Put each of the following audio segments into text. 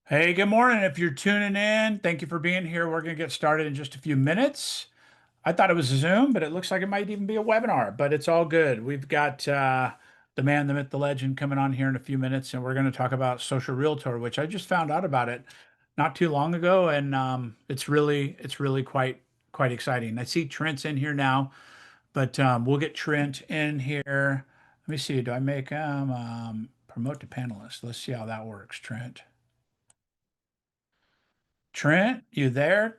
Hey, good morning. If you're tuning in, thank you for being here. We're going to get started in just a few minutes. I thought it was a Zoom, but it looks like it might even be a webinar, but it's all good. We've got the man, the myth, the legend coming on here in a few minutes, and we're going to talk about Social Realtor, which I just found out about it not too long ago, and it's really quite exciting. I see Trent's in here now, but we'll get Trent in here. Let me see. Do I make him promote to panelist? Let's see how that works, Trent. Trent, you there?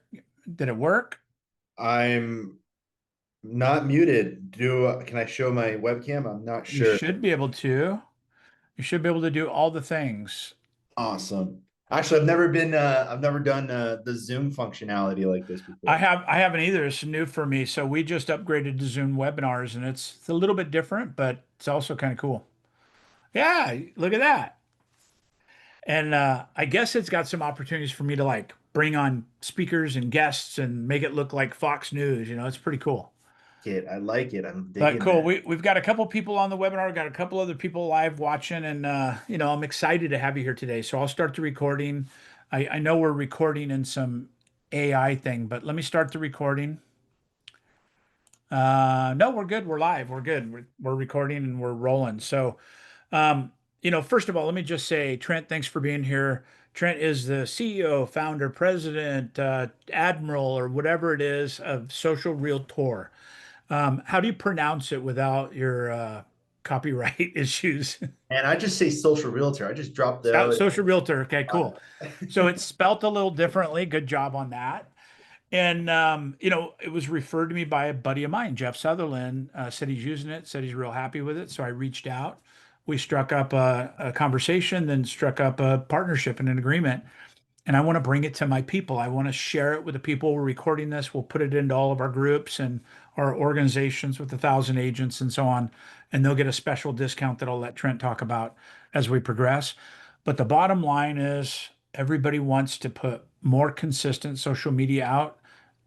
Did it work? I'm not muted. Can I show my webcam? I'm not You sure. should be able to. You should be able to do all the things. Awesome. Actually, I've never done the Zoom functionality like this before. I haven't either. It's new for me. So we just upgraded to Zoom webinars and it's a little bit different, but it's also kind of cool. Yeah, look at that. And I guess it's got some opportunities for me to like bring on speakers and guests and make it look like Fox News. It's pretty cool. Kid, I like it. I'm But digging cool. that. We've got a couple people on the webinar, got a couple other people live watching, and I'm excited to have you here today. So I'll start the recording. I know we're recording in some AI thing, but let me start the recording. No, we're good. We're live. We're good. We're recording and we're rolling. So, first of all, let me just say, Trent, thanks for being here. Trent is the CEO, founder, president, admiral, or whatever it is of Social Realtor. How do you pronounce it without your copyright issues? And I just say social realtor. I just dropped the O. Social Realtor. Okay, Uh, cool. So it's spelt a little differently. Good job on that. And it was referred to me by a buddy of mine, Jeff Sutherland, said he's using it, said he's real happy with it. So I reached out. We struck up a conversation, then struck up a partnership and an agreement. And I want to bring it to my people. I want to share it with the people. We're recording this. We'll put it into all of our groups and our organizations with 1,000 agents and so on. And they'll get a special discount that I'll let Trent talk about as we progress. But the bottom line is everybody wants to put more consistent social media out.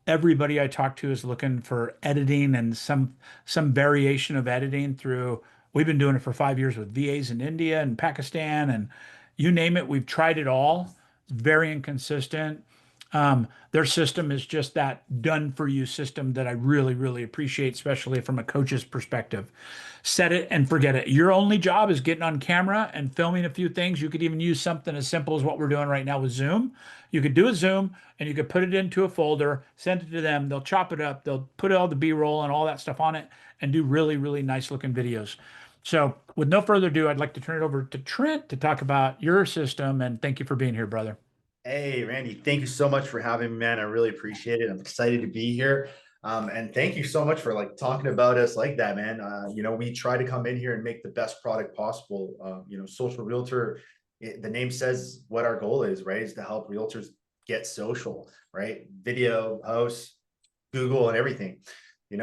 Everybody I talk to is looking for editing and some variation of editing through. We've been doing it for 5 years with VAs in India and Pakistan and you name it. We've tried it all. It's very inconsistent. Their system is just that done for you system that I really, really appreciate, especially from a coach's perspective. Set it and forget it. Your only job is getting on camera and filming a few things. You could even use something as simple as what we're doing right now with Zoom. You could do a Zoom and you could put it into a folder, send it to them. They'll chop it up. They'll put all the B-roll and all that stuff on it and do really, really nice looking videos. So, with no further ado, I'd like to turn it over to Trent to talk about your system. And thank you for being here, brother. Hey, Randy, thank you so much for having me, man. I really appreciate it. I'm excited to be here. And thank you so much for like talking about us like that, man. We try to come in here and make the best product possible. Social Realtor, the name says what our goal is, right? Is to help realtors get social, right? Video, posts, Google, and everything.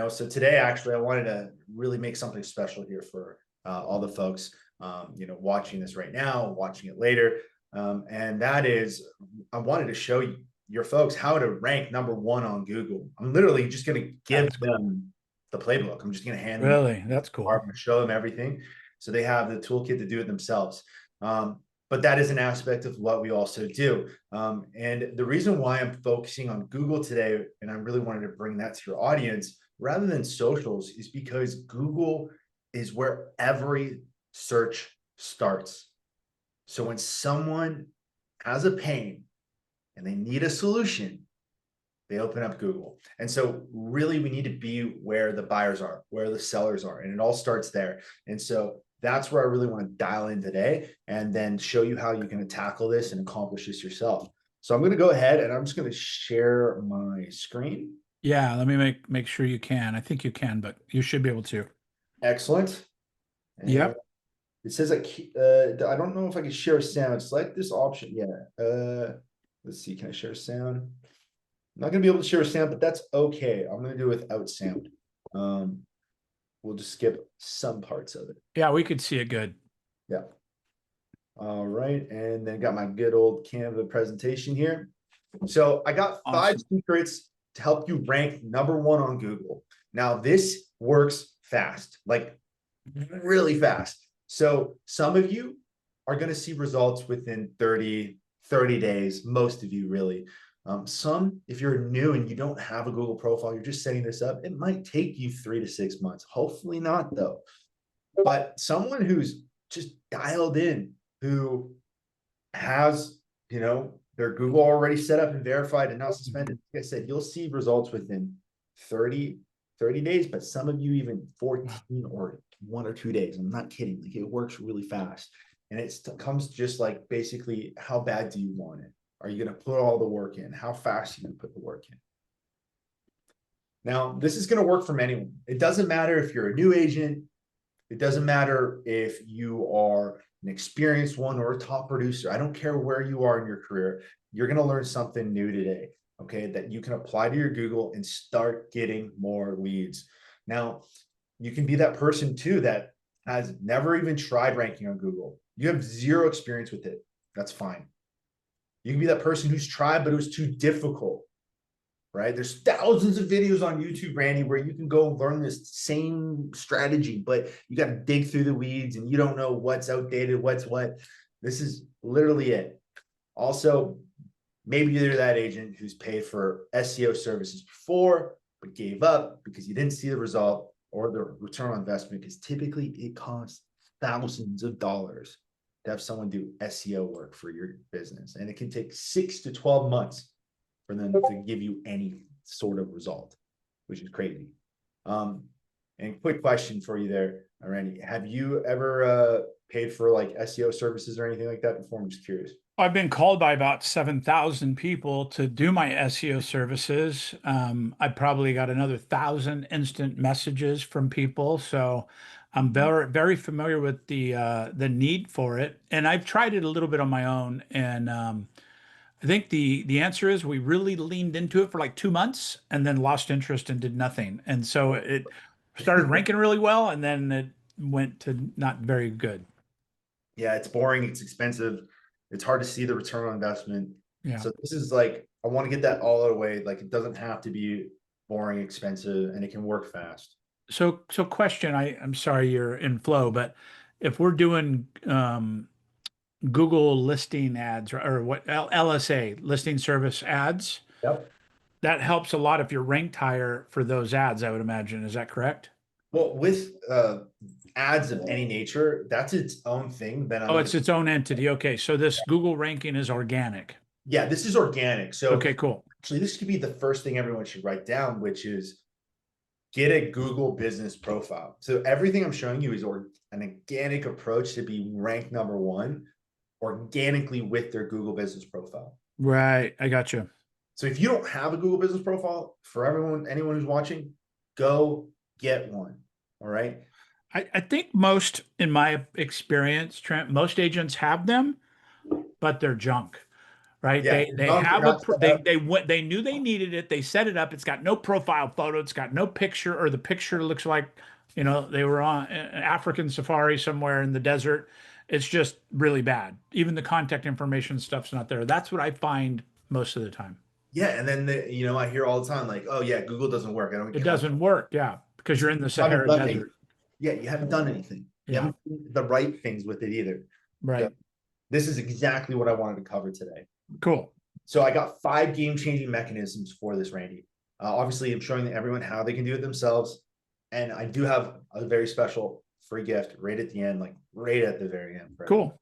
So today, actually, I wanted to really make something special here for all the folks, watching this right now, watching it later. And that is, I wanted to show your folks how to rank #1 on Google. I'm literally just going to give That's cool. them the playbook. I'm just going to hand them, Really, that's I'm cool. going to show them everything. So they have the toolkit to do it themselves. But that is an aspect of what we also do. And the reason why I'm focusing on Google today, and I really wanted to bring that to your audience rather than socials, is because Google is where every search starts. So when someone has a pain and they need a solution, they open up Google. And so really we need to be where the buyers are, where the sellers are, and it all starts there. And so that's where I really want to dial in today and then show you how you can tackle this and accomplish this yourself. So I'm going to go ahead and I'm just going to share my screen. Yeah, let me make sure you can. I think you can, but you should be able to. Excellent. And Yep. it says I don't know if I can share sound. Select this option. Yeah. Let's see. Can I share sound? I'm not gonna be able to share sound, but that's okay. I'm gonna do it without sound. Um, we'll just skip some parts of it. Yeah, we could see it good. Yeah. All right. And then got my good old Canva presentation here. So I got 5 Awesome. secrets to help you rank #1 on Google. Now this works fast, like really fast. So some of you are going to see results within 30, 30 days, most of you really. Some, if you're new and you don't have a Google profile, you're just setting this up, it might take you 3 to 6 months. Hopefully not though. But someone who's just dialed in, who has, their Google already set up and verified and not suspended. Like I said, you'll see results within 30 days, but some of you even 14 or 1 or 2 days. I'm not kidding. Like, it works really fast. And it comes just like basically, how bad do you want it? Are you going to put all the work in? How fast are you going to put the work in? Now, this is going to work from anyone. It doesn't matter if you're a new agent. It doesn't matter if you are an experienced one or a top producer. I don't care where you are in your career. You're going to learn something new today, okay, that you can apply to your Google and start getting more leads. Now, you can be that person too that has never even tried ranking on Google. You have zero experience with it. That's fine. You can be that person who's tried, but it was too difficult, right? There's thousands of videos on YouTube, Randy, where you can go learn this same strategy, but you got to dig through the weeds and you don't know what's outdated, what's what. This is literally it. Also, maybe you're that agent who's paid for SEO services before, but gave up because you didn't see the result or the return on investment, because typically it costs thousands of dollars to have someone do SEO work for your business. And it can take 6 to 12 months for them to give you any sort of result, which is crazy. And quick question for you there, Randy, have you ever paid for like SEO services or anything like that before? I'm just curious. I've been called by about 7,000 people to do my SEO services. I probably got another 1,000 instant messages from people. So I'm very, very familiar with the need for it. And I've tried it a little bit on my own. And I think the answer is we really leaned into it for like 2 months and then lost interest and did nothing. And so it started ranking really well, and then it went to not very good. Yeah, it's boring, it's expensive, it's hard to see the return on investment. Yeah. So this is like, I want to get that all the way. Like, it doesn't have to be boring, expensive, and it can work fast. So question, I'm sorry you're in flow, but if we're doing Google listing ads, or what, LSA, listing service ads, Yep. that helps a lot if you're ranked higher for those ads, I would imagine. Is that correct? Well, with ads of any nature, that's its own thing. Then Oh, I'm it's its own entity. Okay, so this Google ranking is organic. yeah, this is organic. So Okay, cool. actually, this could be the first thing everyone should write down, which is get a Google business profile. So everything I'm showing you is an organic approach to be ranked #1 organically with their Google business profile. Right, I got you. So if you don't have a Google business profile, for anyone who's watching, go get one. All right. I think most, in my experience, Trent, most agents have them, but they're junk, right? Yeah. They have they knew they needed it. They set it up. It's got no profile photo. It's got no picture, or the picture looks like, they were on an African safari somewhere in the desert. It's just really bad. Even the contact information stuff's not there. That's what I find most of the time. Yeah. And then, I hear all the time, like, oh, yeah, Google doesn't work. I don't It get doesn't work, yeah, because you're in the you haven't Sahara done anything. Desert. Yeah. You haven't done anything. You Yeah, haven't done the right things with it either. So right. this is exactly what I wanted to cover today. Cool. So I got 5 game-changing mechanisms for this, Randy. Obviously, I'm showing everyone how they can do it themselves. And I do have a very special free gift right at the end, like right at the very end. Cool.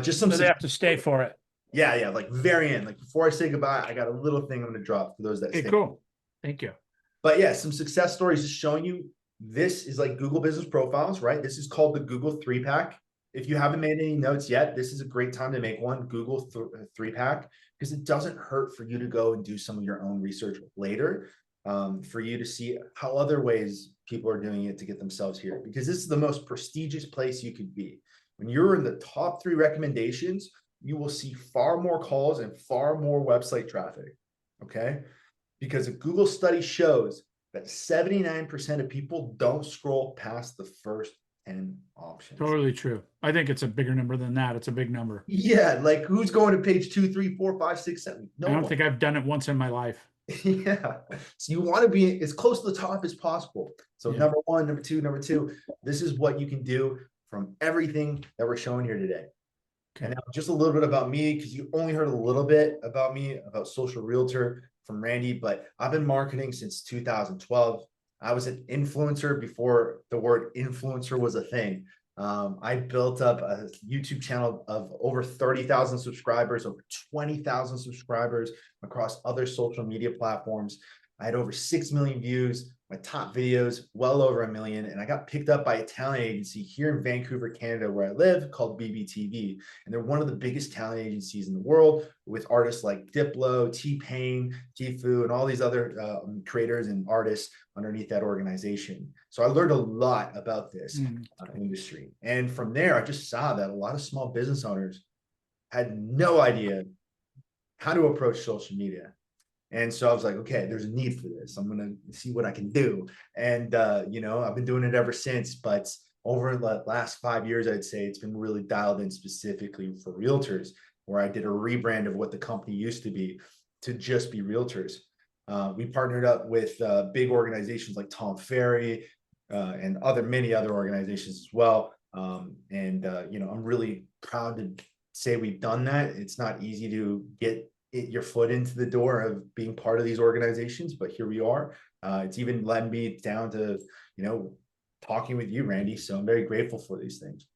Just some. So they have to stay for it. Yeah, like very end. Like before I say goodbye, I got a little thing I'm going to drop for those that Okay, stay. cool. Thank you. But yeah, some success stories just showing you this is like Google business profiles, right? This is called the Google 3-pack. If you haven't made any notes yet, this is a great time to make one, Google 3-pack, because it doesn't hurt for you to go and do some of your own research later, for you to see how other ways people are doing it to get themselves here, because this is the most prestigious place you could be. When you're in the top 3 recommendations, you will see far more calls and far more website traffic, okay? Because a Google study shows that 79% of people don't scroll past the first 10 options. Totally true. I think it's a bigger number than that. It's a big number. Yeah, like who's going to page 2, 3, 4, 5, 6, 7? No I don't one. think I've done it once in my life. Yeah. So you want to be as close to the top as possible. So Yeah. number 1, number 2, this is what you can do from everything that we're showing here today. Okay. And now just a little bit about me, because you only heard a little bit about me, about Social Realtor from Randy, but I've been marketing since 2012. I was an influencer before the word influencer was a thing. I built up a YouTube channel of over 30,000 subscribers, over 20,000 subscribers across other social media platforms. I had over 6 million views. My top videos, well over 1 million. And I got picked up by a talent agency here in Vancouver, Canada, where I live, called BBTV. And they're one of the biggest talent agencies in the world, with artists like Diplo, T-Pain, Tfue, and all these other creators and artists underneath that organization. So I learned a lot about this industry. And from there, I just saw that a lot of small business owners had no idea how to approach social media. And so I was like, okay, there's a need for this. I'm going to see what I can do. And, I've been doing it ever since. But over the last 5 years, I'd say it's been really dialed in specifically for realtors, where I did a rebrand of what the company used to be to just be realtors. We partnered up with big organizations like Tom Ferry and many other organizations as well. I'm really proud to say we've done that. It's not easy to get your foot into the door of being part of these organizations, but here we are. It's even led me down to, talking with you, Randy. So I'm very grateful for these things.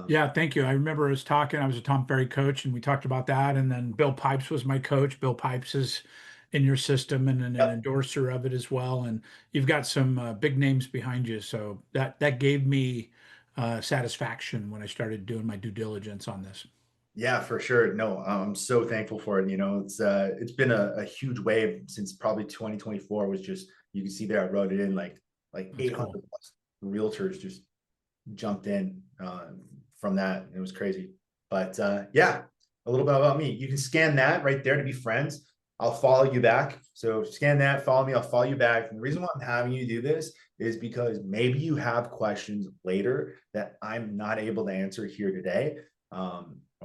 Yeah, thank you. I remember us talking. I was a Tom Ferry coach, and we talked about that. And then Bill Pipes was my coach. Bill Pipes is in your system and an Yep. endorser of it as well. And you've got some big names behind you, so that gave me satisfaction when I started doing my due diligence on this. Yeah, for sure. No, I'm so thankful for it. It's been a huge wave since probably 2024 was just, you can see there, I wrote it in like That's 800 cool. plus realtors just jumped in from that. It was crazy. But yeah, a little bit about me. You can scan that right there to be friends. I'll follow you back. So scan that, follow me, I'll follow you back. And the reason why I'm having you do this is because maybe you have questions later that I'm not able to answer here today.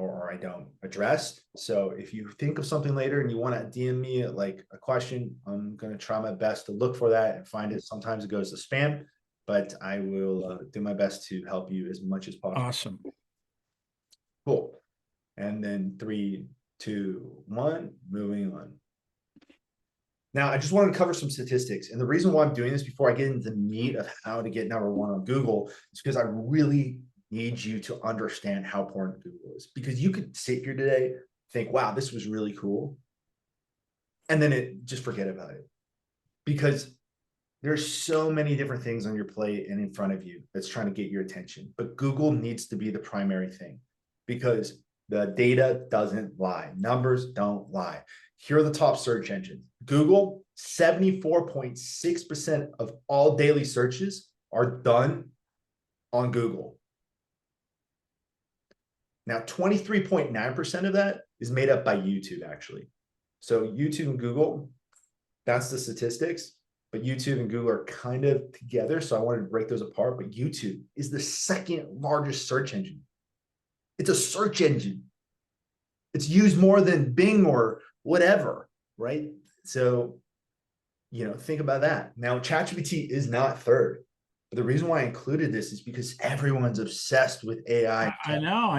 Or I don't address. So if you think of something later and you want to DM me like a question, I'm going to try my best to look for that and find it. Sometimes it goes to spam, but I will do my best to help you as much as possible. Awesome. Cool. And then 3, 2, 1, moving on. Now, I just wanted to cover some statistics. And the reason why I'm doing this before I get into the meat of how to get number one on Google is because I really need you to understand how important Google is. Because you could sit here today, think, wow, this was really cool. And then just forget about it. Because there's so many different things on your plate and in front of you that's trying to get your attention. But Google needs to be the primary thing, because the data doesn't lie. Numbers don't lie. Here are the top search engines. Google, 74.6% of all daily searches are done on Google. Now, 23.9% of that is made up by YouTube, actually. So YouTube and Google, that's the statistics. But YouTube and Google are kind of together. So I wanted to break those apart. But YouTube is the second largest search engine. It's a search engine. It's used more than Bing or whatever, right? So, think about that. Now, ChatGPT is not third. But the reason why I included this is because everyone's obsessed with AI. I know.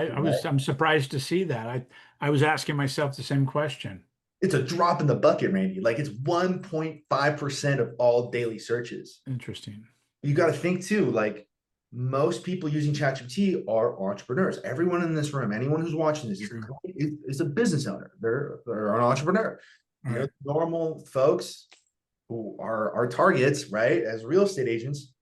I'm surprised to see that. I was asking myself the same question. It's a drop in the bucket, Randy. Like, it's 1.5% of all daily searches. Interesting. You got to think too, like, most people using ChatGPT are entrepreneurs. Everyone in this room, anyone who's watching this is a business owner. They're an entrepreneur. Right. Normal folks who are our targets, right? As real estate agents,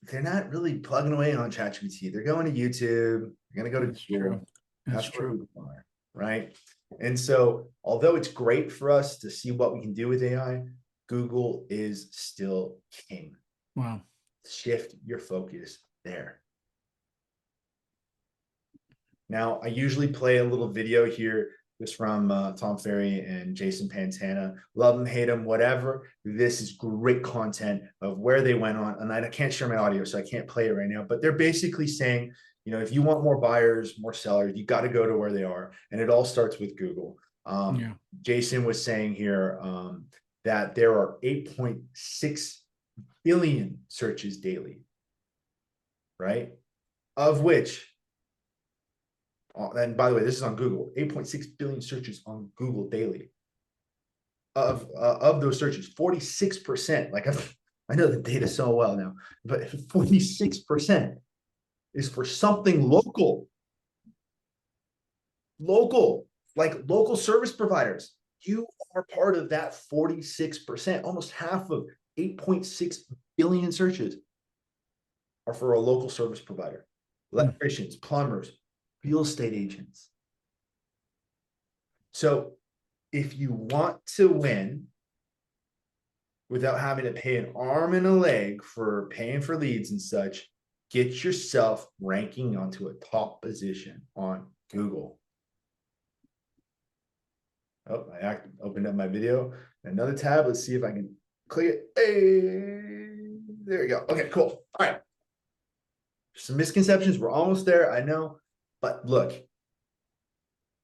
they're not really plugging away on ChatGPT. They're going to YouTube. They're going to go to That's Google. true. That's That's where true. people are, right? And so, although it's great for us to see what we can do with AI, Google is still king. Wow. Shift your focus there. Now, I usually play a little video here, just from Tom Ferry and Jason Pantana. Love them, hate them, whatever. This is great content of where they went on. And I can't share my audio, so I can't play it right now. But they're basically saying, if you want more buyers, more sellers, you got to go to where they are. And it all starts with Google. Yeah. Jason was saying here that there are 8.6 billion searches daily, right? Of which And by the way, this is on Google, 8.6 billion searches on Google daily. Of those searches, 46%, like I know the data so well now, but 46% is for something local. Local, like local service providers. You are part of that 46%. Almost half of 8.6 billion searches are for a local service provider. Electricians, plumbers, real estate agents. So if you want to win without having to pay an arm and a leg for paying for leads and such, get yourself ranking onto a top position on Google. Oh, I opened up my video. Another tab. Let's see if I can click it. Hey, there you go. Okay, cool. All right. Some misconceptions. We're almost there. I know. But look,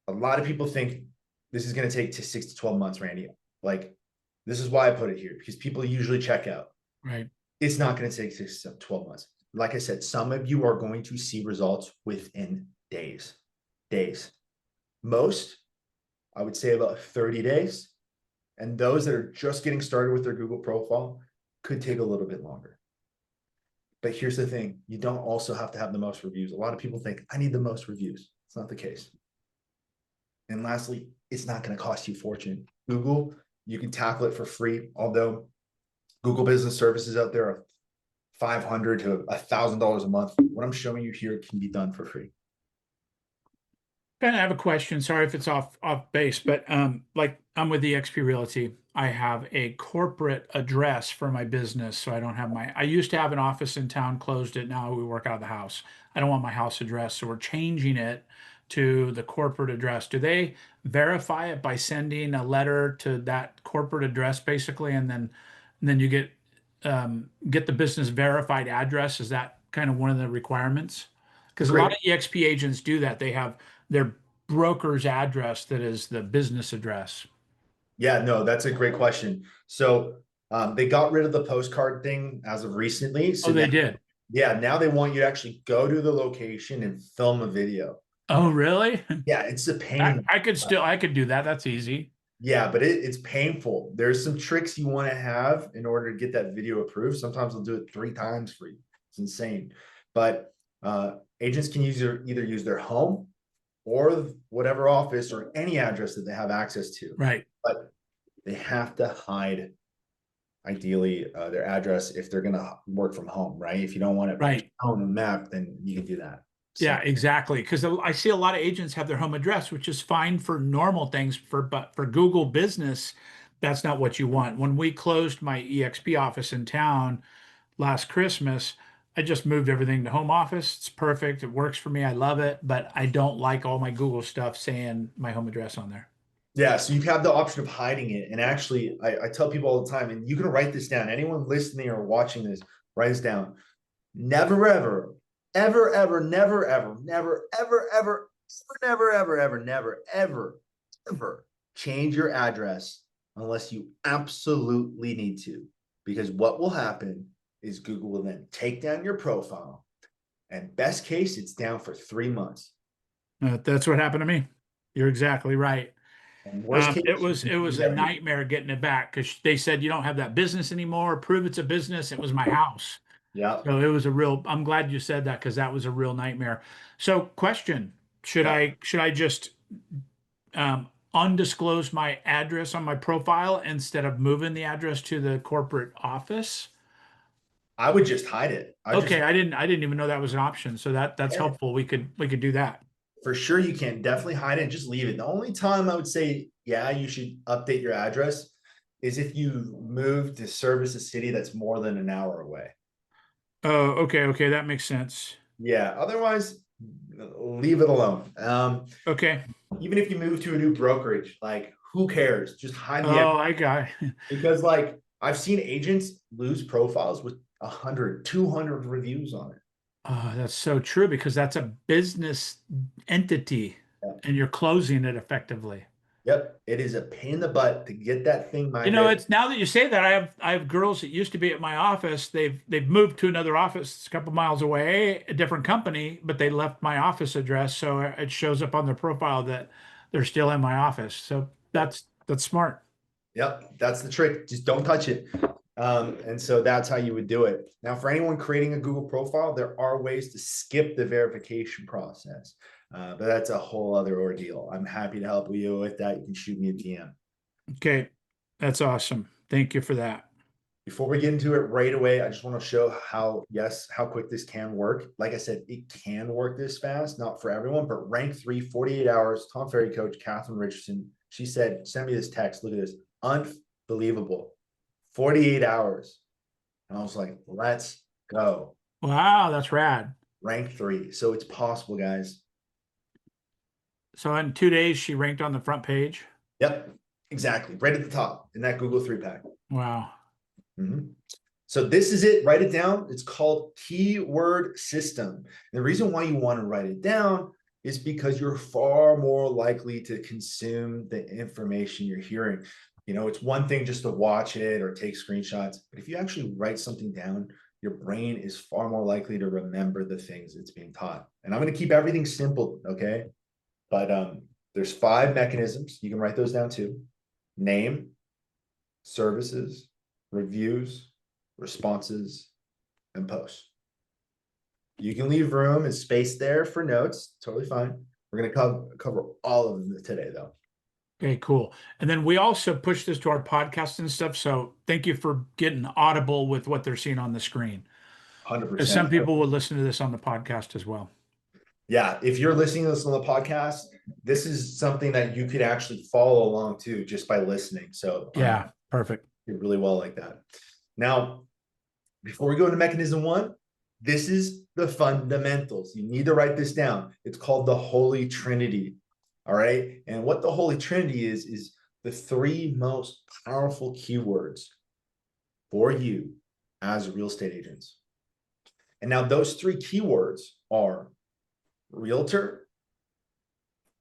a lot of people think this is going to take 6 to 12 months, Randy. Like, this is why I put it here, because people usually check out. Right. It's not going to take 6 to 12 months. Like I said, some of you are going to see results within days. Most, I would say about 30 days. And those that are just getting started with their Google profile could take a little bit longer. But here's the thing. You don't also have to have the most reviews. A lot of people think, I need the most reviews. It's not the case. And lastly, it's not going to cost you a fortune. Google, you can tackle it for free. Although Google Business Services out there are $500 to $1,000 a month. What I'm showing you here can be done for free. Ben, I have a question. Sorry if it's off base, but like I'm with eXp Realty. I have a corporate address for my business, so I don't have my. I used to have an office in town, closed it. Now we work out of the house. I don't want my house address, so we're changing it to the corporate address. Do they verify it by sending a letter to that corporate address, basically, and then you get the business verified address? Is that kind of one of the requirements? Because a lot Great. of EXP agents do that. They have their broker's address that is the business address. Yeah, no, that's a great question. So they got rid of the postcard thing as of recently. So Oh, now, they did. yeah, now they want you to actually go to the location and film a video. Oh, really? Yeah, it's a pain I, in the I could do that. That's easy. Yeah, but it's painful. There's some tricks you want to have in order to get that video approved. Sometimes they'll do it 3 times for you. It's insane. But agents can either use their home or whatever office or any address that they have access to. Right. But they have to hide, ideally, their address if they're going to work from home, right? If you don't want it Right. on the map, then you can do that. Yeah, So exactly. Because I see a lot of agents have their home address, which is fine for normal things, but for Google Business, that's not what you want. When we closed my EXP office in town last Christmas, I just moved everything to home office. It's perfect. It works for me. I love it, but I don't like all my Google stuff saying my home address on there. yeah, so you have the option of hiding it. And actually, I tell people all the time, and you can write this down. Anyone listening or watching this, write this down. Never, ever, ever, ever, never, ever, never, ever, ever, never, ever, ever, never, ever, ever change your address unless you absolutely need to. Because what will happen is Google will then take down your profile. And best case, it's down for 3 months. That's what happened to me. You're exactly right. And worst case, It was a nightmare getting it back because they said you don't have that business anymore. Prove it's a business. It was my house. yeah, So it was a real, I'm glad you said that because that was a real nightmare. So question, yeah. should I just undisclose my address on my profile instead of moving the address to the corporate office? I would just hide it. I just Okay, I didn't even know that was an option. So that's helpful. We could do that. for sure you can definitely hide it and just leave it. The only time I would say, yeah, you should update your address is if you move to service a city that's more than an hour away. Oh, okay, that makes sense. Yeah, otherwise, leave it alone. Okay. Even if you move to a new brokerage, like who cares? Just hide the Oh, I got because like I've seen agents lose profiles with 100, 200 reviews on it. Oh, that's so true because that's a business entity Yeah. and you're closing it effectively. Yep. It is a pain in the butt to get that thing You know, migrated. it's now that you say that, I have girls that used to be at my office. They've moved to another office a couple miles away, a different company, but they left my office address, so it shows up on their profile that they're still in my office. So Yep. that's smart. Yep. That's the trick. Just don't touch it. And so that's how you would do it. Now, for anyone creating a Google profile, there are ways to skip the verification process. But that's a whole other ordeal. I'm happy to help you with that. You can shoot me a DM. Okay, that's awesome. Thank you for that. Before we get into it right away, I just want to show how, yes, how quick this can work. Like I said, it can work this fast, not for everyone, but rank 3, 48 hours. Tom Ferry coach, Catherine Richardson, she said, send me this text. Look at this. Unbelievable. 48 hours. And I was like, let's go. Wow, that's rad. Rank 3. So it's possible, guys. So in 2 days, she ranked on the front page. Yep, exactly. Right at the top in that Google 3-pack. Wow. Mhm. So this is it. Write it down. It's called keyword system. And the reason why you want to write it down is because you're far more likely to consume the information you're hearing. You know, it's one thing just to watch it or take screenshots, but if you actually write something down, your brain is far more likely to remember the things it's being taught. And I'm going to keep everything simple, okay? But there's 5 mechanisms. You can write those down too. Name, services, reviews, responses, and posts. You can leave room and space there for notes. Totally fine. We're going to cover all of them today, though. Okay, cool. And then we also push this to our podcast and stuff. So thank you for getting audible with what they're seeing on the screen. Because 100%. some people will listen to this on the podcast as well. Yeah. If you're listening to this on the podcast, this is something that you could actually follow along to just by listening. So Yeah, perfect. did really well like that. Now, before we go into mechanism 1, this is the fundamentals. You need to write this down. It's called the Holy Trinity. All right. And what the Holy Trinity is the 3 most powerful keywords for you as real estate agents. And now those 3 keywords are realtor,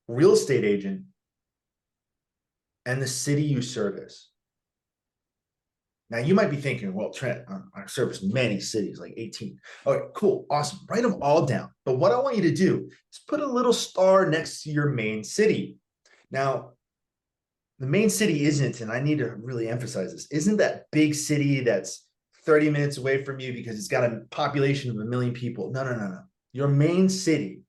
real estate agent, and the city you service. Now you might be thinking, well, Trent, I service many cities, like 18. Okay, cool, awesome. Write them all down. But what I want you to do is put a little star next to your main city. Now, the main city isn't, and I need to really emphasize this, isn't that big city that's 30 minutes away from you because it's got a population of 1 million people. No, no, no, no. Your main city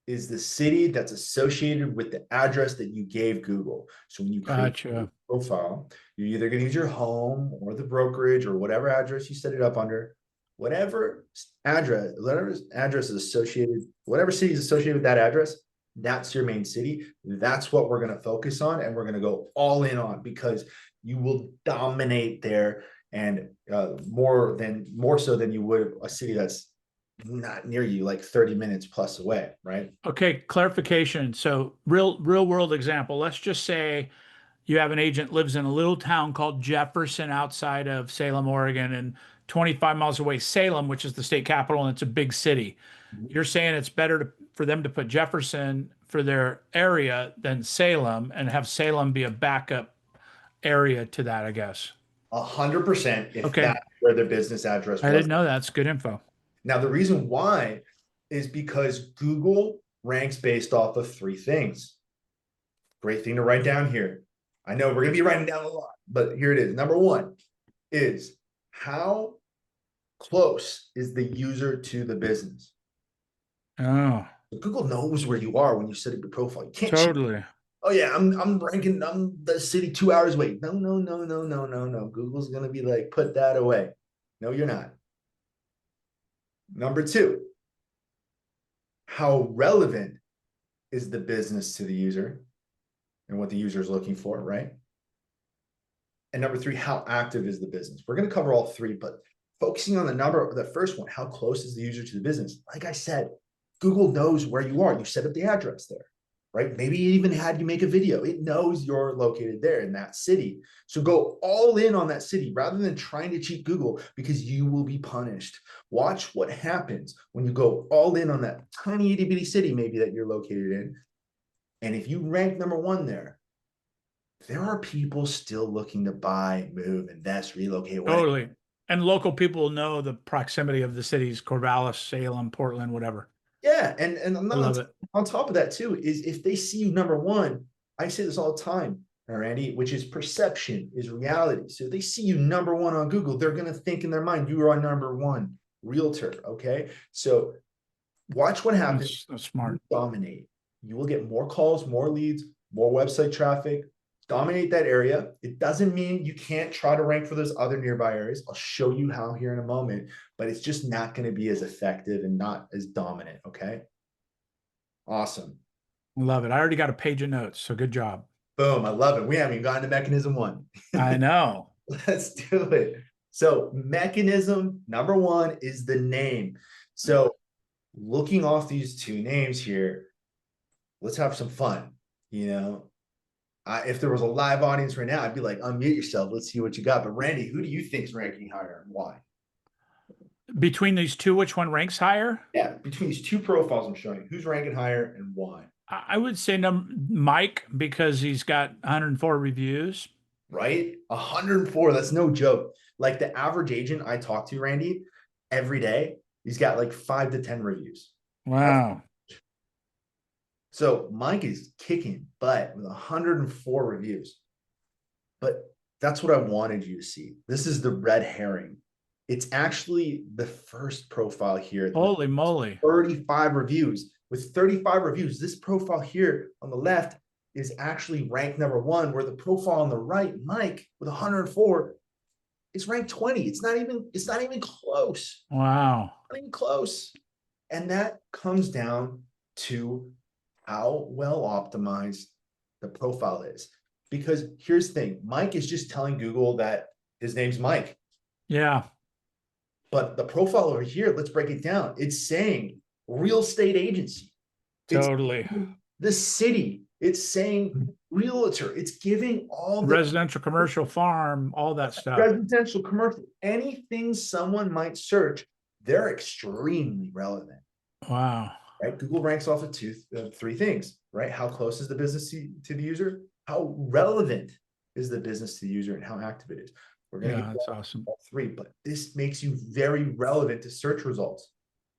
is the city that's associated with the address that you gave Google. So when you create a Gotcha. profile, you're either going to use your home or the brokerage or whatever address you set it up under, whatever address is associated, whatever city is associated with that address, that's your main city. That's what we're going to focus on, and we're going to go all in on, because you will dominate there, and more so than you would a city that's not near you, like 30 minutes plus away, right? Okay, clarification. So real world example. Let's just say you have an agent lives in a little town called Jefferson outside of Salem, Oregon, and 25 miles away, Salem, which is the state capital, and it's a big city. You're saying it's better for them to put Jefferson for their area than Salem and have Salem be a backup area to that, I guess. 100% if Okay. that's where their business address I was. didn't know that. It's good info. Now, the reason why is because Google ranks based off of 3 things. Great thing to write down here. I know we're going to be writing down a lot, but here it is. Number 1 is, how close is the user to the business? Oh, Google knows where you are when you set up your profile. You can't cheat. totally. Oh yeah, I'm ranking, I'm the city 2 hours away. No, no, no, no, no, no, no. Google's gonna be like, put that away. No, you're not. Number 2, how relevant is the business to the user and what the user is looking for, right? And number 3, how active is the business? We're going to cover all 3, but focusing on the first one, how close is the user to the business? Like I said, Google knows where you are. You set up the address there, right? Maybe it even had you make a video. It knows you're located there in that city. So go all in on that city rather than trying to cheat Google, because you will be punished. Watch what happens when you go all in on that tiny itty bitty city maybe that you're located in, And if you rank number one there are people still looking to buy, move, invest, relocate, whatever. Totally. And local people know the proximity of the cities, Corvallis, Salem, Portland, whatever. Yeah, and I love it. on top of that too is if they see you number one, I say this all the time, Randy, which is perception is reality. So if they see you number one on Google, they're going to think in their mind you are on number one realtor. Okay, so watch what happens. That's You smart. dominate. You will get more calls, more leads, more website traffic. Dominate that area. It doesn't mean you can't try to rank for those other nearby areas. I'll show you how here in a moment, but it's just not going to be as effective and not as dominant. Okay. Awesome. Love it. I already got a page of notes, so good job. Boom. I love it. We haven't even gotten to mechanism one. I know. Let's do it. So, mechanism number one is the name. So, looking off these two names here, let's have some fun. You know, if there was a live audience right now, I'd be like, unmute yourself. Let's see what you got. But Randy, who do you think is ranking higher and why? Between these two, which one ranks higher? Yeah, between these two profiles I'm showing, who's ranking higher and why? I would say Mike because he's got 104 reviews. Right? 104. That's no joke. Like the average agent I talk to, Randy, every day, he's got like 5 to 10 reviews. Wow. So Mike is kicking butt with 104 reviews. But that's what I wanted you to see. This is the red herring. It's actually the first profile here. Holy moly. 35 reviews. With 35 reviews, this profile here on the left is actually ranked number one, where the profile on the right, Mike, with 104, is ranked 20. It's not even close. Wow. Not even close. And that comes down to how well optimized the profile is. Because here's the thing, Mike is just telling Google that his name's Mike. Yeah. But the profile over here, let's break it down. It's saying real estate agency. Totally. It's the city. It's saying realtor. It's giving all the residential, commercial, farm, all that stuff. residential, commercial, anything someone might search, they're extremely relevant. Wow. Right? Google ranks off of three things, right? How close is the business to the user? How relevant is the business to the user and how active it is? We're going to get that's awesome. all three, but this makes you very relevant to search results.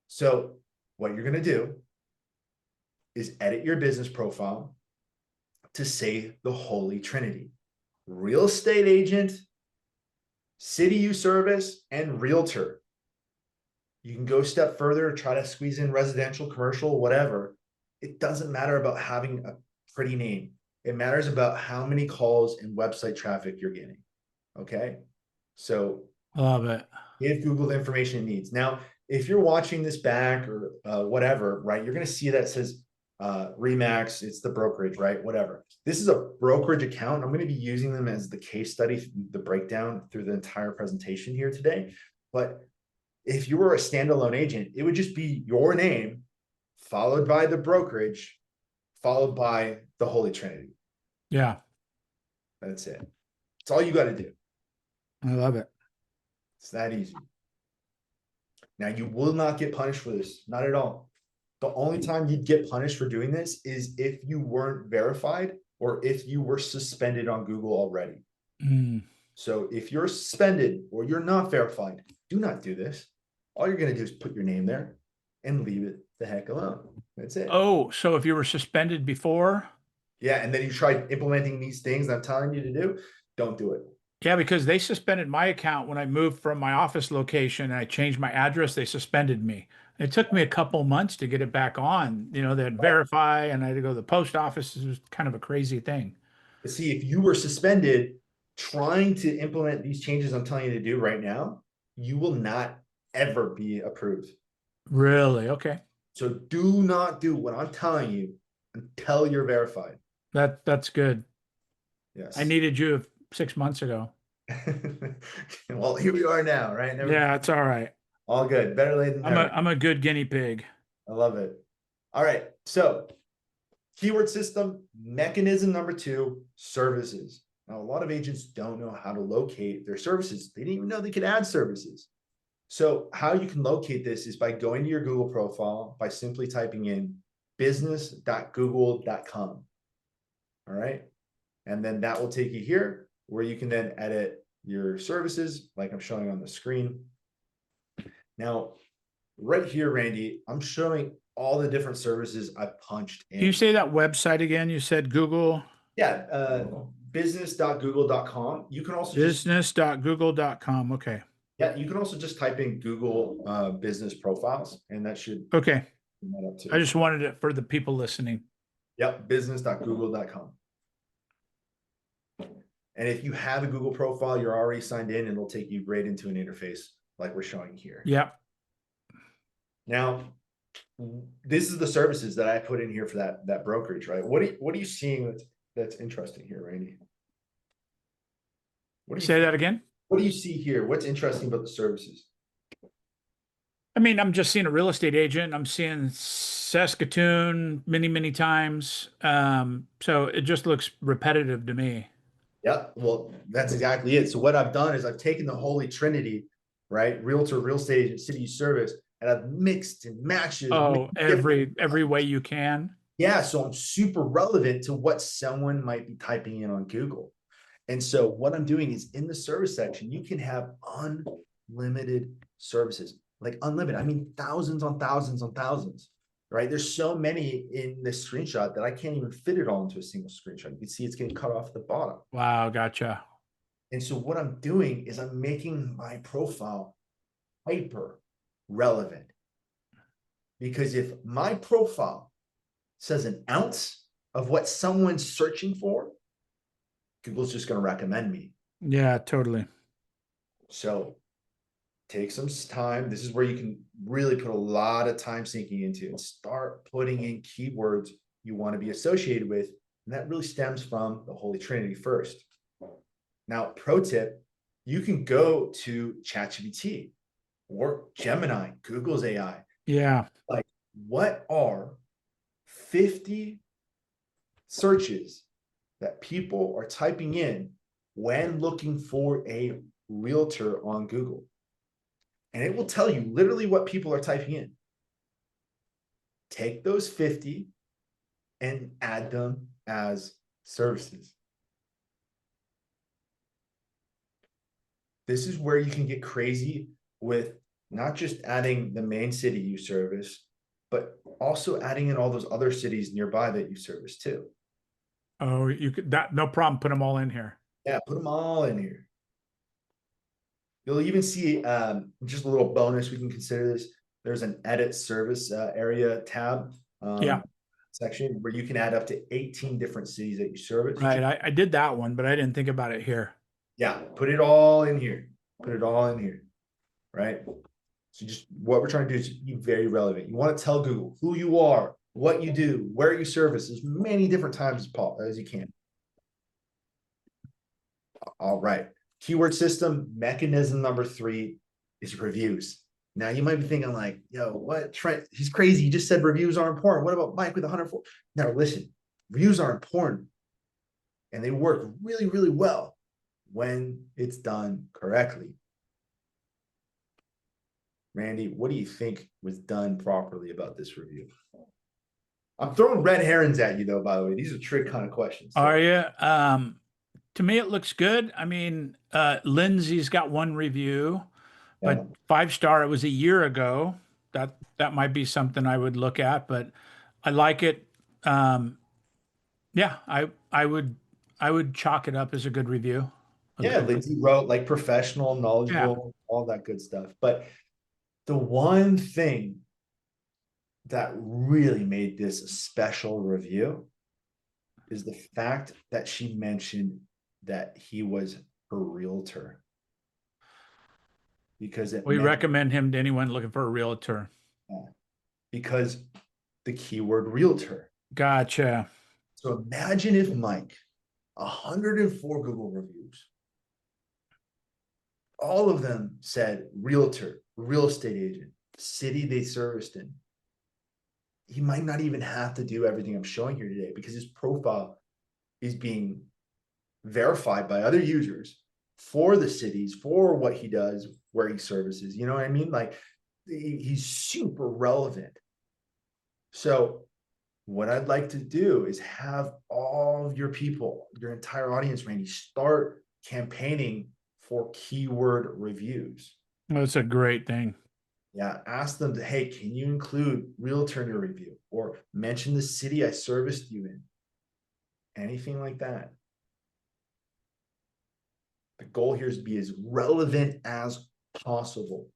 So what you're going to do is edit your business profile to say the holy trinity: real estate agent, city you service, and realtor. You can go a step further, try to squeeze in residential, commercial, whatever. It doesn't matter about having a pretty name. It matters about how many calls and website traffic you're getting. Okay. So love it. Give Google the information it needs. Now, if you're watching this back or whatever, right, you're going to see that says Remax, it's the brokerage, right? Whatever. This is a brokerage account. I'm going to be using them as the case study, the breakdown through the entire presentation here today. But if you were a standalone agent, it would just be your name followed by the brokerage, followed by the Holy Trinity. Yeah. That's it. It's all you got to do. I love it. It's that easy. Now, you will not get punished for this. Not at all. The only time you'd get punished for doing this is if you weren't verified or if you were suspended on Google already. So if you're suspended or you're not verified, do not do this. All you're going to do is put your name there and leave it the heck alone. That's it. Oh, so if you were suspended before? Yeah, and then you tried implementing these things I'm telling you to do, don't do it. Yeah, because they suspended my account when I moved from my office location and I changed my address. They suspended me. It took me a couple months to get it back on. You know, they'd verify and I had to go to the post office. It was kind of a crazy thing. But see, if you were suspended trying to implement these changes I'm telling you to do right now, you will not ever be approved. Really? Okay. So do not do what I'm telling you until you're verified. That's good. Yes. I needed you 6 months ago. Well, here we are now, right? Yeah, it's all right. All good. Better late than never. I'm a good guinea pig. I love it. All right. So keyword system, mechanism number 2, services. Now, a lot of agents don't know how to locate their services. They didn't even know they could add services. So how you can locate this is by going to your Google profile, by simply typing in business.google.com. All right. And then that will take you here where you can then edit your services like I'm showing on the screen. Now, right here, Randy, I'm showing all the different services I've punched in. Can you say that website again? You said Google. Yeah, business.google.com. You can also business.google.com. Okay. you can also just type in Google business profiles, and that should Okay. bring that up too. I just wanted it for the people listening. Yep, business.google.com. And if you have a Google profile, you're already signed in, and it'll take you right into an interface like we're showing here. Yep. Now, this is the services that I put in here for that brokerage, right? What are you seeing that's interesting here, Randy? What do you Say that again? What do you see here? What's interesting about the services? I mean, I'm just seeing a real estate agent. I'm seeing Saskatoon many, many times. So it just looks repetitive to me. Yeah, well, that's exactly it. So what I've done is I've taken the holy trinity, right? Realtor, real estate agent, city service, and I've mixed and matched. Oh, every way you can. Yeah, so I'm super relevant to what someone might be typing in on Google. And so what I'm doing is in the service section, you can have unlimited services, like unlimited. I mean, thousands on thousands on thousands, right? There's so many in this screenshot that I can't even fit it all into a single screenshot. You can see it's getting cut off at the bottom. Wow, gotcha. And so what I'm doing is I'm making my profile hyper relevant. Because if my profile says an ounce of what someone's searching for, Google's just going to recommend me. Yeah, totally. So take some time. This is where you can really put a lot of time sinking into it. Start putting in keywords you want to be associated with. And that really stems from the Holy Trinity first. Now, pro tip, you can go to ChatGPT or Gemini, Google's AI. Yeah. Like, what are 50 searches that people are typing in when looking for a realtor on Google? And it will tell you literally what people are typing in. Take those 50 and add them as services. This is where you can get crazy with not just adding the main city you service, but also adding in all those other cities nearby that you service too. Oh, you could that no problem. Put them all in here. Yeah, put them all in here. You'll even see just a little bonus. We can consider this. There's an edit service area tab Yeah. section where you can add up to 18 different cities that you service. Right. I did that one, but I didn't think about it here. Yeah, put it all in here. Put it all in here, right? So just what we're trying to do is be very relevant. You want to tell Google who you are, what you do, where you service as many different times as you can. All right. Keyword system mechanism number 3 is reviews. Now you might be thinking like, yo, what Trent? He's crazy. He just said reviews are important. What about Mike with 104? Now listen, reviews are important and they work really, really well when it's done correctly. Randy, what do you think was done properly about this review? I'm throwing red herrings at you though, by the way. These are trick kind of questions. So. Are you? To me, it looks good. I mean, Lindsay's got one review, but 5-star, it was a year ago. That might be something I would look at, but I like it. Yeah, I would chalk it up as a good review. Yeah, Lindsay wrote like professional, knowledgeable, all that good stuff. But the one thing that really made this a special review is the fact that she mentioned that he was her realtor. Because we recommend him to anyone looking for a realtor. Because the keyword realtor. Gotcha. So imagine if Mike, 104 Google reviews, all of them said realtor, real estate agent, city they serviced in. He might not even have to do everything I'm showing here today because his profile is being verified by other users for the cities, for what he does, where he services. You know what I mean? Like he's super relevant. So what I'd like to do is have all of your people, your entire audience, Randy, start campaigning for keyword reviews. That's a great thing. Yeah, ask them to, hey, can you include realtor in your review or mention the city I serviced you in? Anything like that. The goal here is to be as relevant as possible.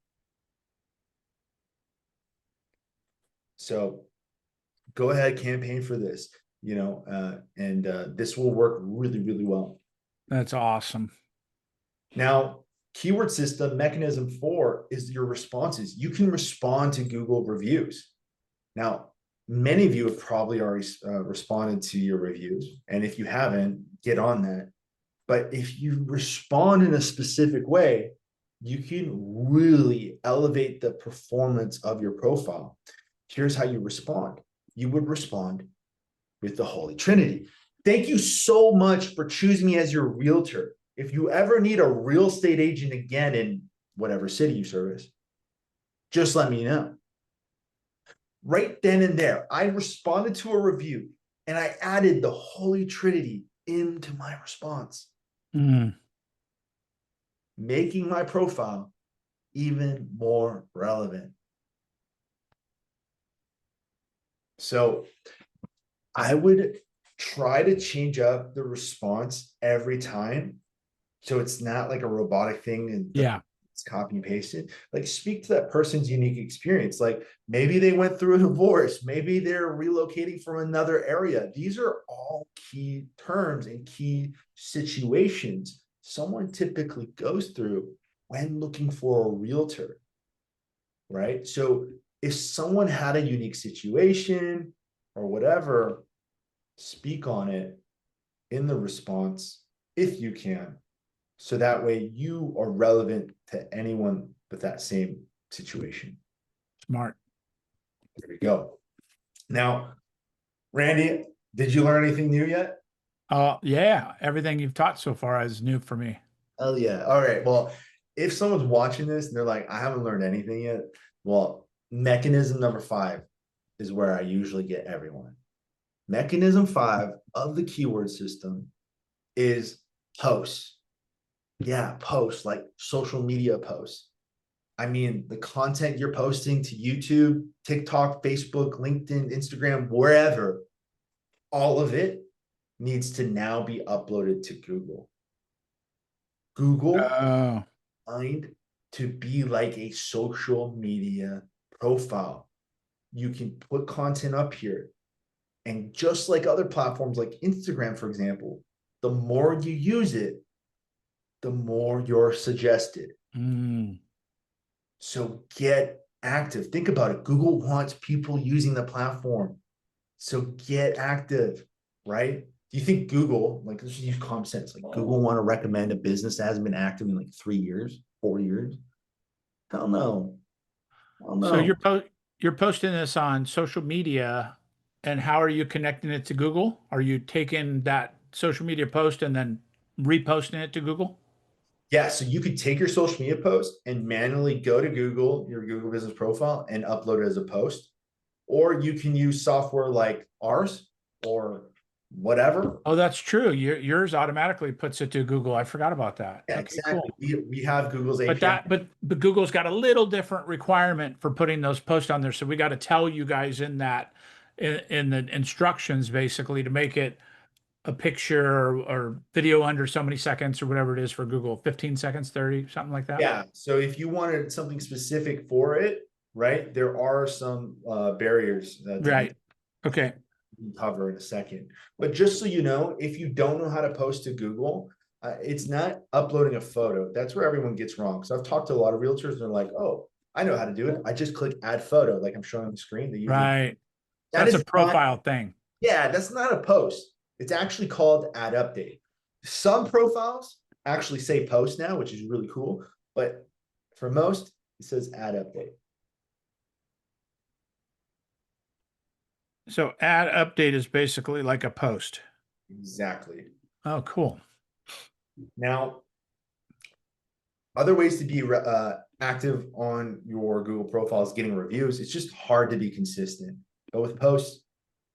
So go ahead, campaign for this, and this will work really, really well. That's awesome. Now, keyword system mechanism 4 is your responses. You can respond to Google reviews. Now, many of you have probably already responded to your reviews. And if you haven't, get on that. But if you respond in a specific way, you can really elevate the performance of your profile. Here's how you respond. You would respond with the Holy Trinity. Thank you so much for choosing me as your realtor. If you ever need a real estate agent again in whatever city you service, just let me know. Right then and there, I responded to a review and I added the Holy Trinity into my response, making my profile even more relevant. So I would try to change up the response every time. So it's not like a robotic thing and Yeah. it's copy and pasted. Like speak to that person's unique experience. Like maybe they went through a divorce, maybe they're relocating from another area. These are all key terms and key situations someone typically goes through when looking for a realtor, right? So if someone had a unique situation or whatever, speak on it in the response if you can. So that way you are relevant to anyone with that same situation. Smart. There we go. Now, Randy, did you learn anything new yet? Yeah. Everything you've taught so far is new for me. Oh yeah. All right. Well, if someone's watching this and they're like, I haven't learned anything yet, well, mechanism number 5 is where I usually get everyone. Mechanism 5 of the keyword system is posts. Yeah, posts like social media posts. I mean, the content you're posting to YouTube, TikTok, Facebook, LinkedIn, Instagram, wherever, all of it needs to now be uploaded to Google. Google Oh, designed to be like a social media profile. You can put content up here. And just like other platforms like Instagram, for example, the more you use it, the more you're suggested. So get active. Think about it. Google wants people using the platform. So get active, right? Do you think Google, like let's just use common sense, like Google want to recommend a business that hasn't been active in like 3 years, 4 years? Hell no. Hell so no. you're posting this on social media, and how are you connecting it to Google? Are you taking that social media post and then reposting it to Google? Yeah, so you could take your social media post and manually go to Google, your Google business profile, and upload it as a post. Or you can use software like ours or whatever. Oh, that's true. Yours automatically puts it to Google. I forgot about that. Yeah, Okay, exactly. cool. We have Google's But API. but Google's got a little different requirement for putting those posts on there. So we got to tell you guys in that in the instructions basically to make it a picture or video under so many seconds or whatever it is for Google, 15 seconds, 30, something like that. Yeah. So if you wanted something specific for it, right, there are some barriers that you Right. Okay. can cover in a second. But just so you know, if you don't know how to post to Google, it's not uploading a photo. That's where everyone gets wrong. So I've talked to a lot of realtors and they're like, oh, I know how to do it. I just click add photo, like I'm showing on the screen. They usually Right. that That's a is not, profile thing. yeah, that's not a post. It's actually called add update. Some profiles actually say post now, which is really cool. But for most, it says add update. So add update is basically like a post. Exactly. Oh, cool. Now, other ways to be active on your Google profile is getting reviews. It's just hard to be consistent. But with posts,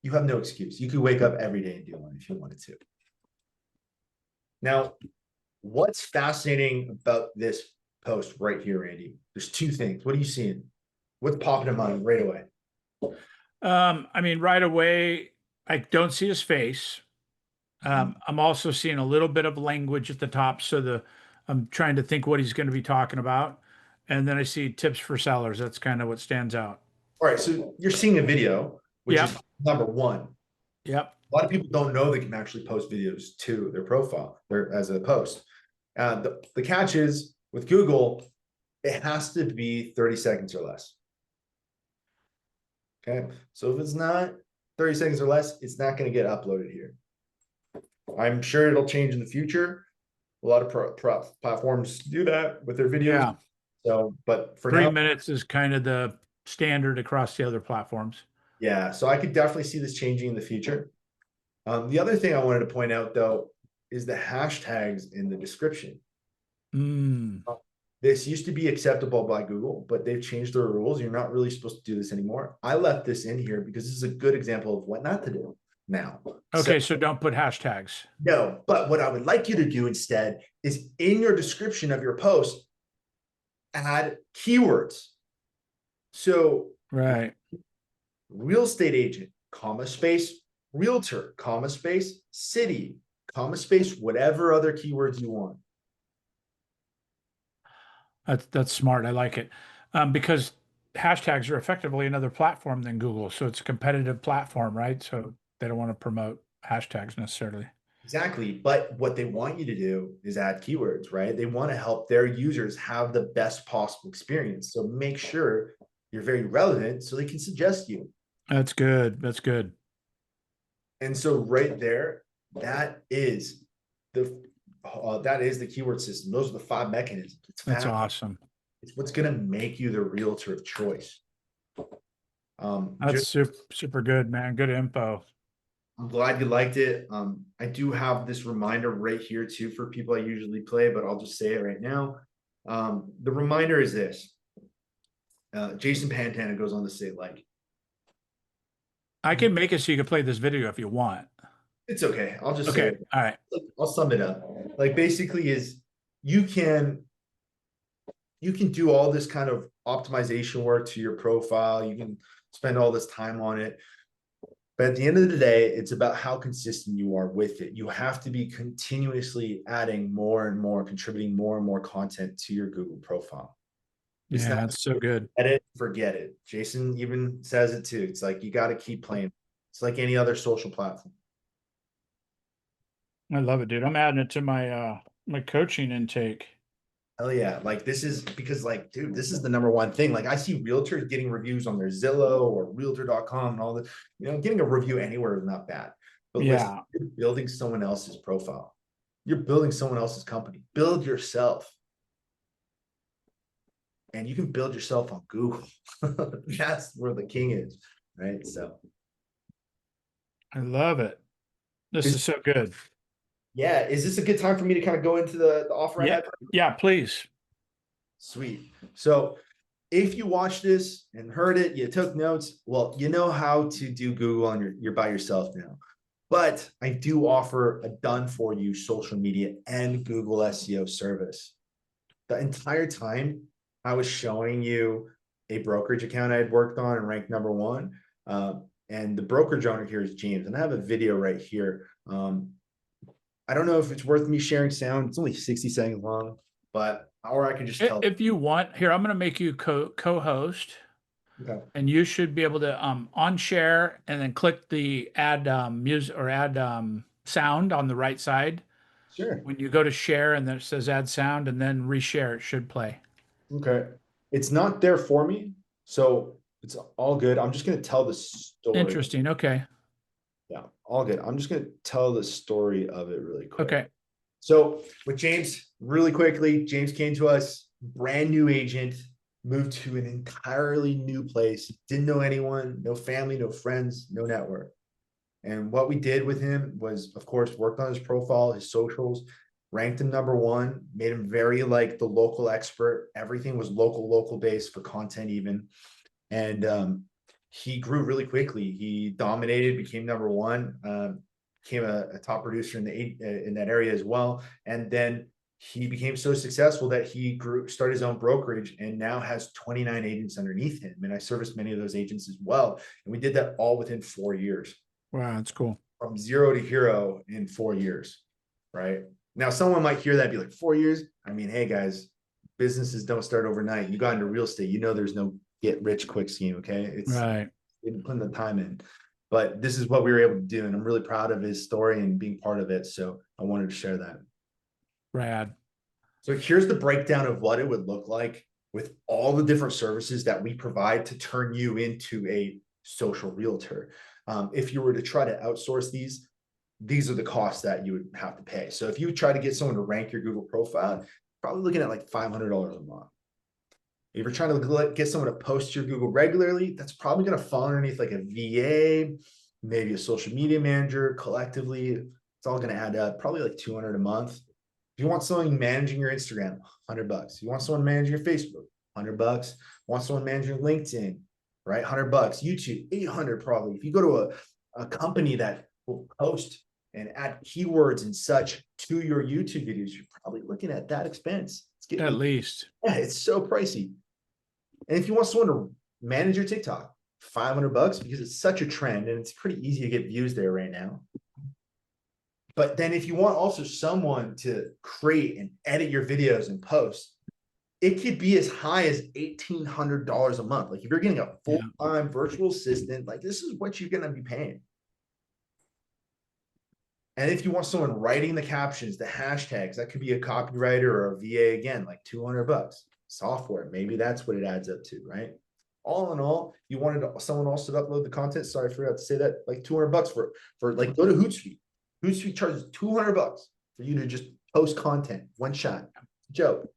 you have no excuse. You could wake up every day and do one if you wanted to. Now, what's fascinating about this post right here, Randy? There's two things. What are you seeing? What's popping in mind right away? I mean, right away, I don't see his face. I'm also seeing a little bit of language at the top, so I'm trying to think what he's going to be talking about. And then I see tips for sellers. That's kind of what stands out. All right, so you're seeing a video, which is Yep. number one. Yep. A lot of people don't know they can actually post videos to their profile or as a post. The catch is with Google, it has to be 30 seconds or less. Okay, so if it's not 30 seconds or less, it's not going to get uploaded here. I'm sure it'll change in the future. A lot of platforms do that with their videos. Yeah. So, but for 3 minutes is kind of the standard across the other platforms. yeah, so I could definitely see this changing in the future. The other thing I wanted to point out though is the hashtags in the description. Mm. This used to be acceptable by Google, but they've changed their rules. You're not really supposed to do this anymore. I left this in here because this is a good example of what not to do now. Okay, so don't put hashtags. No, but what I would like you to do instead is in your description of your post, add keywords. So Right. real estate agent, comma space, realtor, comma space, city, comma space, whatever other keywords you want. That's smart. I like it. Because hashtags are effectively another platform than Google. So it's a competitive platform, right? So they don't want to promote hashtags necessarily. Exactly. But what they want you to do is add keywords, right? They want to help their users have the best possible experience. So make sure you're very relevant so they can suggest you. That's good. That's good. And so right there, that is the keyword system. Those are the 5 mechanisms. That's awesome. It's what's going to make you the realtor of choice. That's super good, man. Good info. I'm glad you liked it. I do have this reminder right here too for people I usually play, but I'll just say it right now. The reminder is this. Jason Pantana goes on to say, like, I can make it so you can play this video if you want. it's okay. I'll just say Okay. it. All right. I'll sum it up. Like basically is you can do all this kind of optimization work to your profile. You can spend all this time on it. But at the end of the day, it's about how consistent you are with it. You have to be continuously adding more and more, contributing more and more content to your Google profile. It's Yeah, not that's so good. edit, forget it. Jason even says it too. It's like you got to keep playing. It's like any other social platform. I love it, dude. I'm adding it to my coaching intake. Hell yeah. Like this is because like, dude, this is the number one thing. Like I see realtors getting reviews on their Zillow or realtor.com and all that. Getting a review anywhere is not bad. But listen, Yeah. you're building someone else's profile. You're building someone else's company. Build yourself. And you can build yourself on Google. That's where the king is, right? So I love it. This is so good. yeah, is this a good time for me to kind of go into the offer I Yeah. had? Yeah, please. Sweet. So if you watched this and heard it, you took notes, well, you know how to do Google and you're by yourself now. But I do offer a done for you social media and Google SEO service. The entire time I was showing you a brokerage account I had worked on and ranked number one. And the brokerage owner here is James. And I have a video right here. I don't know if it's worth me sharing sound. It's only 60 seconds long, but or I can just tell. If you want, here, I'm going to make you co-host. Okay. And you should be able to on share and then click the add music or add sound on the right side. Sure. When you go to share and then it says add sound and then reshare, it should play. Okay. It's not there for me, so it's all good. I'm just going to tell the story. Interesting. Okay. Yeah, all good. I'm just going to tell the story of it really quick. Okay. So with James, really quickly, James came to us, brand new agent, moved to an entirely new place, didn't know anyone, no family, no friends, no network. And what we did with him was, of course, worked on his profile, his socials, ranked him number one, made him very like the local expert. Everything was local based for content even. And he grew really quickly. He dominated, became number one, became a top producer in that area as well. And then he became so successful that he started his own brokerage and now has 29 agents underneath him. And I serviced many of those agents as well. And we did that all within 4 years. Wow, that's cool. From zero to hero in 4 years, right? Now, someone might hear that and be like, 4 years? I mean, hey guys, businesses don't start overnight. You got into real estate, you know there's no get rich quick scheme, okay? It's Right. putting the time in. But this is what we were able to do. And I'm really proud of his story and being part of it. So I wanted to share that. Rad. So here's the breakdown of what it would look like with all the different services that we provide to turn you into a social realtor. If you were to try to outsource these are the costs that you would have to pay. So if you try to get someone to rank your Google profile, probably looking at like $500 a month. If you're trying to get someone to post your Google regularly, that's probably going to fall underneath like a VA, maybe a social media manager. Collectively, it's all going to add up probably like $200 a month. If you want someone managing your Instagram, $100. You want someone managing your Facebook, $100. Want someone managing LinkedIn, right? $100. YouTube, $800 probably. If you go to a company that will post and add keywords and such to your YouTube videos, you're probably looking at that expense. At least. Yeah, it's so pricey. And if you want someone to manage your TikTok, $500 because it's such a trend and it's pretty easy to get views there right now. But then if you want also someone to create and edit your videos and post, it could be as high as $1,800 a month. Like if you're getting a full-time virtual assistant, like this is what you're going to be paying. And if you want someone writing the captions, the hashtags, that could be a copywriter or a VA, again, like $200. Software, maybe that's what it adds up to, right? All in all, you wanted someone else to upload the content. Sorry, I forgot to say that. Like $200 for like go to Hootsuite. Hootsuite charges $200 for you to just post content, one shot. Joke.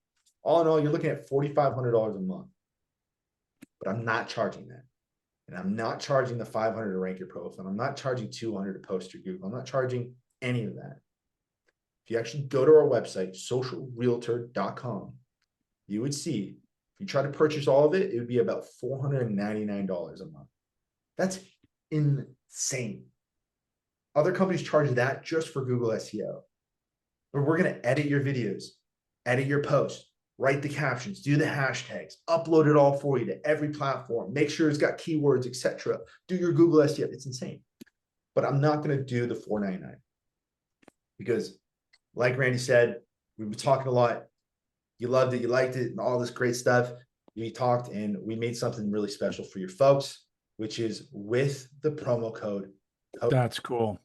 All in all, you're looking at $4,500 a month. But I'm not charging that. And I'm not charging the $500 to rank your profile. I'm not charging $200 to post your Google. I'm not charging any of that. If you actually go to our website, socialrealtor.com, you would see, if you try to purchase all of it, it would be about $499 a month. That's insane. Other companies charge that just for Google SEO. But we're going to edit your videos, edit your posts, write the captions, do the hashtags, upload it all for you to every platform, make sure it's got keywords, etc. Do your Google SEO. It's insane. But I'm not going to do the $499 because, like Randy said, we've been talking a lot. You loved it, you liked it, and all this great stuff. We talked and we made something really special for your folks, which is with the promo code. That's cool.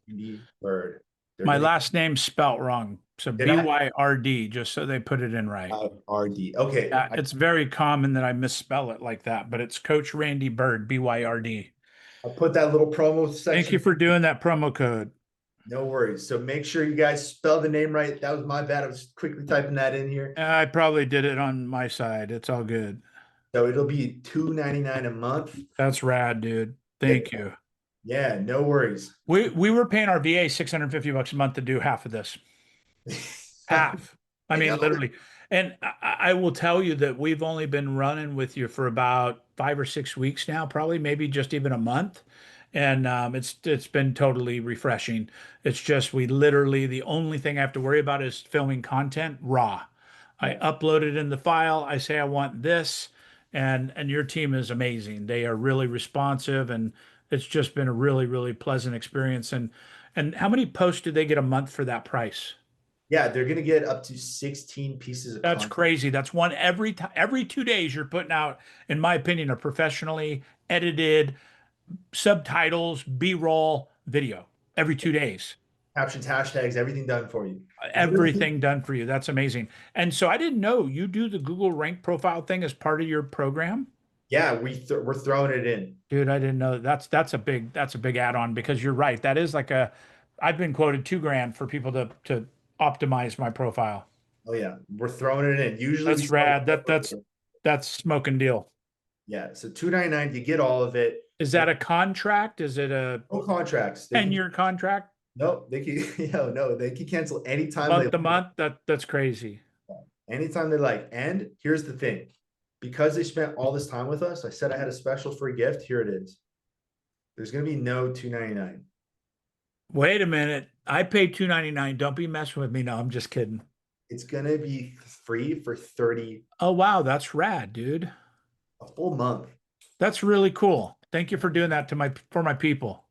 Bird. My last name's spelt wrong. So BYRD, just so they put it in right. RD. Okay. Yeah, it's very common that I misspell it like that, but it's Coach Randy Bird, BYRD. I'll put that little promo section. Thank you for doing that promo code. No worries. So make sure you guys spell the name right. That was my bad. I was quickly typing that in here. I probably did it on my side. It's all good. So it'll be $299 a month. That's rad, dude. Thank you. Yeah, no worries. We were paying our VA $650 a month to do half of this. Half. I mean, literally. And I will tell you that we've only been running with you for about 5 or 6 weeks now, probably maybe just even a month. And it's been totally refreshing. It's just we literally, the only thing I have to worry about is filming content raw. I upload it in the file. I say I want this, and your team is amazing. They are really responsive, and it's just been a really, really pleasant experience. And how many posts do they get a month for that price? Yeah, they're gonna get up to 16 pieces of That's content. crazy. That's one every 2 days you're putting out, in my opinion, a professionally edited subtitles, B-roll video every 2 days. Captions, hashtags, everything done for you. Everything done for you. That's amazing. And so I didn't know you do the Google rank profile thing as part of your program. Yeah, we're throwing it in. Dude, I didn't know that's a big add-on, because you're right. That is like I've been quoted $2,000 for people to optimize my profile. Oh yeah, we're throwing it in. Usually that's rad. That's smoking deal. Yeah, so $299, you get all of it. Is that a contract? Is it a no contracts? 10-year contract? No, they can no, they can cancel anytime month to month. That's crazy. Anytime they like. And here's the thing, because they spent all this time with us, I said I had a special free gift. Here it is. There's going to be no 299. Wait a minute. I paid 299. Don't be messing with me. No, I'm just kidding. It's going to be free for 30, Oh wow, that's rad, dude. a full month. That's really cool. Thank you for doing that to my people.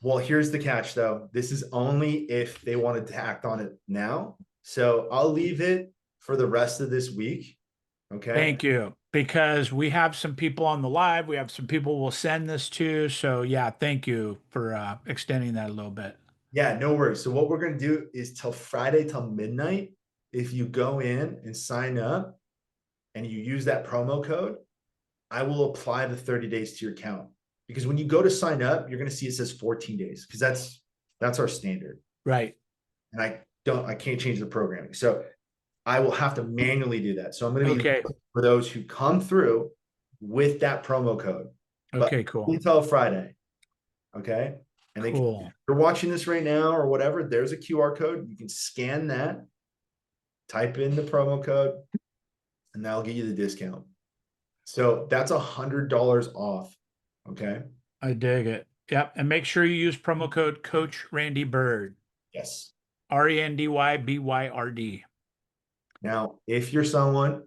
Well, here's the catch though. This is only if they wanted to act on it now. So I'll leave it for the rest of this week. Okay. Thank you. Because we have some people on the live. We have some people we'll send this to. So yeah, thank you for extending that a little bit. Yeah, no worries. So what we're going to do is till Friday till midnight. If you go in and sign up and you use that promo code, I will apply the 30 days to your account. Because when you go to sign up, you're going to see it says 14 days because that's our standard. Right. And I can't change the programming. So I will have to manually do that. So I'm going to be Okay. for those who come through with that promo code. Okay, But cool. until Friday. Okay. And if Cool. you're watching this right now or whatever, there's a QR code. You can scan that, type in the promo code, and that'll get you the discount. So that's $100 off. Okay. I dig it. Yep. And make sure you use promo code Coach Randy Bird. Yes. RENDYBYRD. Now, if you're someone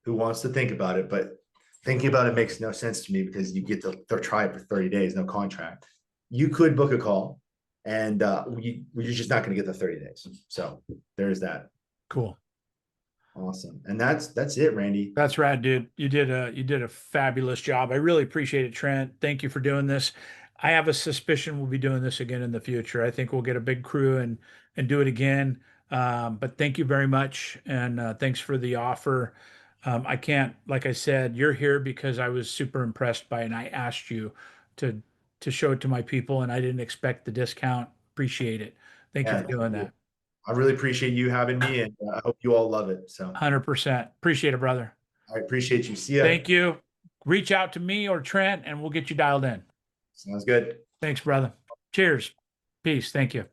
who wants to think about it, but thinking about it makes no sense to me because you get to try it for 30 days, no contract. You could book a call and we're just not going to get the 30 days. So there's that. Cool. Awesome. And that's it, Randy. That's rad, dude. You did a fabulous job. I really appreciate it, Trent. Thank you for doing this. I have a suspicion we'll be doing this again in the future. I think we'll get a big crew and do it again. But thank you very much, and thanks for the offer. I can't, like I said, you're here because I was super impressed by it, and I asked you to to show it to my people, and I didn't expect the discount. Appreciate it. Thank you Yeah, for doing that. I really appreciate you having me and I hope you all love it. So 100%. Appreciate it, brother. I appreciate you. See ya. Thank you. Reach out to me or Trent, and we'll get you dialed in. Sounds good. Thanks, brother. Cheers. Peace. Thank you.